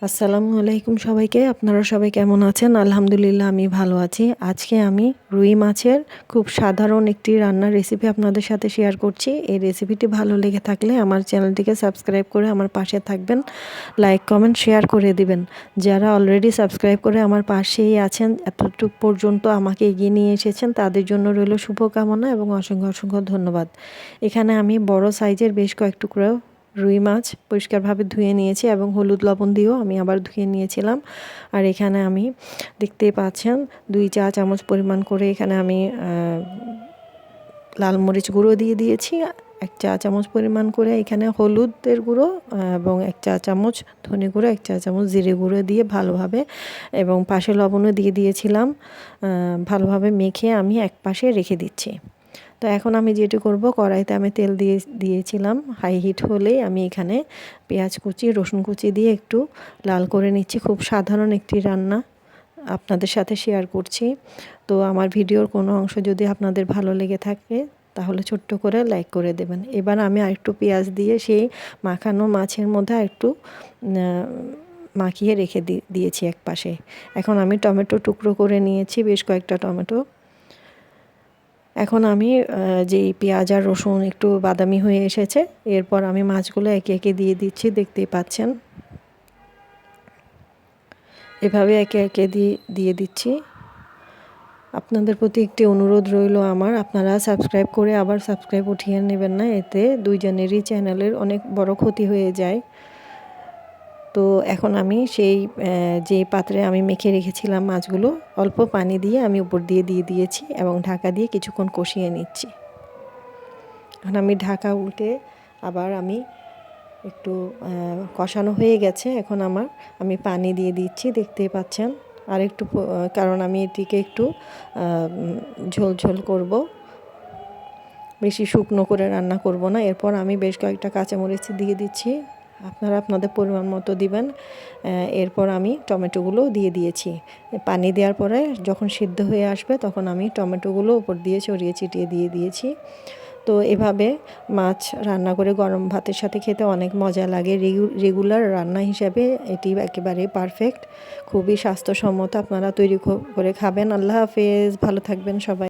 আসসালামু আলাইকুম সবাইকে। আপনারা সবাই কেমন আছেন? আলহামদুলিল্লাহ আমি ভালো আছি। আজকে আমি রুই মাছের খুব সাধারণ একটি রান্নার রেসিপি আপনাদের সাথে শেয়ার করছি। এই রেসিপিটি ভালো লেগে থাকলে আমার চ্যানেলটিকে সাবস্ক্রাইব করে আমার পাশে থাকবেন। লাইক, কমেন্ট, শেয়ার করে দিবেন। যারা অলরেডি সাবস্ক্রাইব করে আমার পাশেই আছেন, এতটুকু পর্যন্ত আমাকে এগিয়ে নিয়ে এসেছেন, তাদের জন্য রইল শুভকামনা এবং অসংখ্য অসংখ্য ধন্যবাদ। এখানে আমি বড় সাইজের বেশ কয়েক টুকরো রুই মাছ পরিষ্কারভাবে ধুয়ে নিয়েছি এবং হলুদ লবণ দিয়েও আমি আবার ধুয়ে নিয়েছিলাম। আর এখানে আমি দেখতেই পাচ্ছেন 2 চা চামচ পরিমাণ করে এখানে আমি লাল মরিচ গুঁড়ো দিয়ে দিয়েছি। 1 চা চামচ পরিমাণ করে এখানে হলুদের গুঁড়ো এবং 1 চা চামচ ধনে গুঁড়ো, 1 চা চামচ জিরে গুঁড়ো দিয়ে ভালোভাবে এবং পাশে লবণও দিয়ে দিয়েছিলাম। ভালোভাবে মেখে আমি এক পাশে রেখে দিচ্ছি। তো এখন আমি যেটি করব, কড়াইতে আমি তেল দিয়েছিলাম। হাই হিট হলেই আমি এখানে পেঁয়াজ কুচি, রসুন কুচি দিয়ে একটু লাল করে নিচ্ছি। খুব সাধারণ একটি রান্না আপনাদের সাথে শেয়ার করছি। তো আমার ভিডিওর কোনো অংশ যদি আপনাদের ভালো লেগে থাকে তাহলে ছোট্ট করে লাইক করে দেবেন। এবার আমি আরেকটু পেঁয়াজ দিয়ে সেই মাখানো মাছের মধ্যে আরেকটু মাখিয়ে রেখে দিয়েছি এক পাশে। এখন আমি টমেটো টুকরো করে নিয়েছি, বেশ কয়েকটা টমেটো। এখন আমি যেই পেঁয়াজ আর রসুন একটু বাদামি হয়ে এসেছে, এরপর আমি মাছগুলো একে একে দিয়ে দিচ্ছি। দেখতেই পাচ্ছেন, এভাবে একে একে দিয়ে দিচ্ছি। আপনাদের প্রতি একটি অনুরোধ রইল আমার, আপনারা সাবস্ক্রাইব করে আবার সাবস্ক্রাইব উঠিয়ে নেবেন না, এতে দুইজনেরই চ্যানেলের অনেক বড় ক্ষতি হয়ে যায়। তো এখন আমি সেই যে পাত্রে আমি মেখে রেখেছিলাম মাছগুলো, অল্প পানি দিয়ে আমি উপর দিয়ে দিয়েছি এবং ঢাকা দিয়ে কিছুক্ষণ কষিয়ে নিচ্ছি। এখন আমি ঢাকা উল্টে আবার আমি একটু কষানো হয়ে গেছে। এখন আমি পানি দিয়ে দিচ্ছি, দেখতেই পাচ্ছেন। আর একটু, কারণ আমি এটিকে একটু ঝোল ঝোল করব, বেশি শুকনো করে রান্না করব না। এরপর আমি বেশ কয়েকটা কাঁচামরিচ দিয়ে দিচ্ছি, আপনারা আপনাদের পরিমাণ মতো দিবেন। এরপর আমি টমেটোগুলো দিয়ে দিয়েছি। পানি দেওয়ার পরে যখন সিদ্ধ হয়ে আসবে তখন আমি টমেটোগুলো উপর দিয়ে ছড়িয়ে ছিটিয়ে দিয়ে দিয়েছি। তো এভাবে মাছ রান্না করে গরম ভাতের সাথে খেতে অনেক মজা লাগে। রেগুলার রান্না হিসাবে এটি একেবারে পারফেক্ট, খুবই স্বাস্থ্যসম্মত। আপনারা তৈরি করে খাবেন। আল্লাহ হাফেজ, ভালো থাকবেন সবাই।